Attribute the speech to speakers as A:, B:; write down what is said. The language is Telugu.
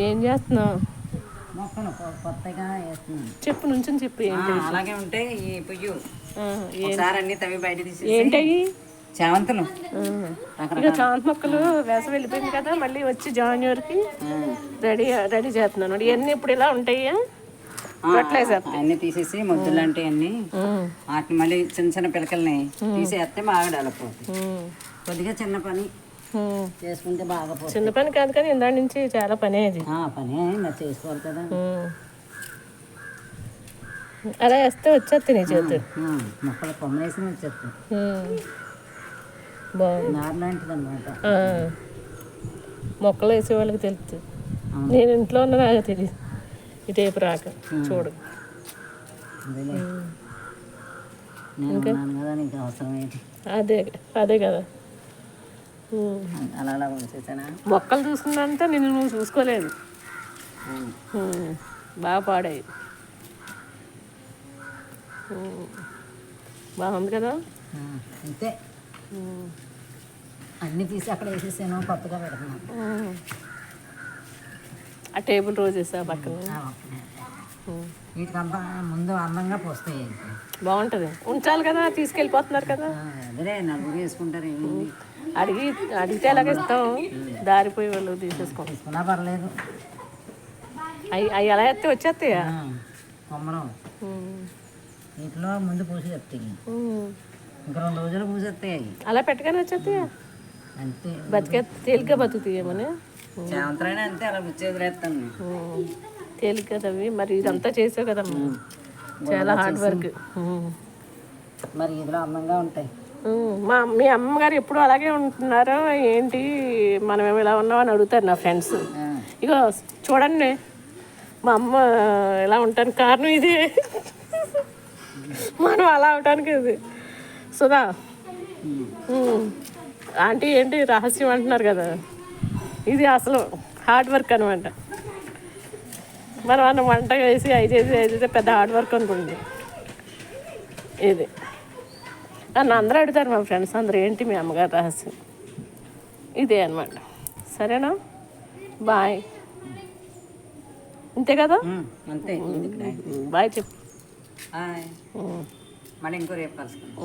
A: ఏం చేస్తున్నావు?
B: మొక్కలు కొత్తగా వేస్తున్నాను.
A: చెప్పు నుంచొని చెప్పు. ఏంటి
B: అలాగే ఉంటే ఈ పుయ్యు
A: ఏంటి
B: ఒకసారి అన్ని తవ్వి బయట తీసి
A: ఏంటయ్యి
B: చామంతులు
A: ఇక చామంతి మొక్కలు వేసవి వెళ్ళిపోయింది కదా, మళ్ళీ వచ్చి జాన్యువరికి రెడీ చేస్తున్నాను. ఇవన్నీ ఇప్పుడు ఇలా ఉంటాయా? ఫర్టిలైజర్
B: అన్ని తీసేసి మొద్దులు అంటే అన్ని వాటిని మళ్ళీ చిన్న చిన్న పిలకల్ని తీసేస్తే బాగా డెవలప్ అవుతుంది. కొద్దిగా చిన్న పని చేసుకుంటే బాగా పోతుంది.
A: చిన్న పని కాదు కానీ ఇందాక నుంచి చాలా పని అది.
B: పని మరి చేసుకోవాలి కదా.
A: అలా వేస్తే వచ్చేస్తాయి నీ చేతి.
B: మొక్కలు కొమ్మ వేసి వచ్చేస్తాయి.
A: బాగుంది.
B: నారు లాంటిది అనమాట.
A: మొక్కలు వేసే వాళ్ళకి తెలుస్తుంది. నేను ఇంట్లో ఉన్న నాకు తెలియదు ఇటేపు రాక. చూడు
B: ఇంకా నీకు అవసరం ఏంటి?
A: అదే కదా.
B: అలా అలా ఉంచేసానా?
A: మొక్కలు చూసుకున్నంత నిన్ను నువ్వు చూసుకోలేదు. బాగా పాడాయి. బాగుంది కదా.
B: అంతే. అన్నీ తీసి అక్కడ వేసేసాను, కొత్తగా పెడుతున్నాను.
A: ఆ టేబుల్ రోజెస్ పక్కన
B: వీటికి ముందు అందంగా పోస్తాయి.
A: బాగుంటుంది. ఉంచాలి కదా, తీసుకెళ్ళిపోతున్నారు కదా.
B: అదే నలుగురు వేసుకుంటారు. ఏమి
A: అడిగితే ఎలాగ ఇస్తాం? దారిపోయి వాళ్ళు తీసేసుకున్నా
B: పర్లేదు.
A: అవి ఎలా ఎత్తే వచ్చేస్తాయా
B: కొమ్మలు? వీటిలో ముందు పూసి చెప్తాయి, ఇంకా 2 రోజులు పూసేస్తాయి.
A: అలా పెట్టగానే వచ్చేస్తాయా?
B: అంతే.
A: తేలిగ్గా బతుకుతాయేమని
B: సాయంత్రం అంతే అలా గుచ్చేదిరేస్తాను.
A: తేలిక కదవి. మరి ఇదంతా చేసావు కదమ్మా, చాలా హార్డ్ వర్క్.
B: మరి ఇదిలో అందంగా ఉంటాయి.
A: మీ అమ్మగారు ఎప్పుడు అలాగే ఉంటున్నారో ఏంటి, మనమేమి ఇలా ఉన్నామని అడుగుతారు నా ఫ్రెండ్స్. ఇగో చూడండి, మా అమ్మ ఎలా ఉంటానికి కారణం ఇది. మనం అలా అవటానికి ఇది. సుధా ఆంటీ ఏంటి రహస్యం అంటున్నారు కదా, ఇది అసలు హార్డ్ వర్క్ అనమాట. మనం అన్న వంట వేసి అవి చేసి పెద్ద హార్డ్ వర్క్ అనుకోండి ఇది. నన్ను అందరూ అడుగుతారు, మా ఫ్రెండ్స్ అందరూ, ఏంటి మీ అమ్మగారు రహస్యం ఇదే అనమాట. సరేనా? బాయ్. అంతే కదా.
B: అంతే.
A: బాయ్ చెప్పు.
B: మళ్ళీ ఇంకో రేపు కలుసుకుంటాం.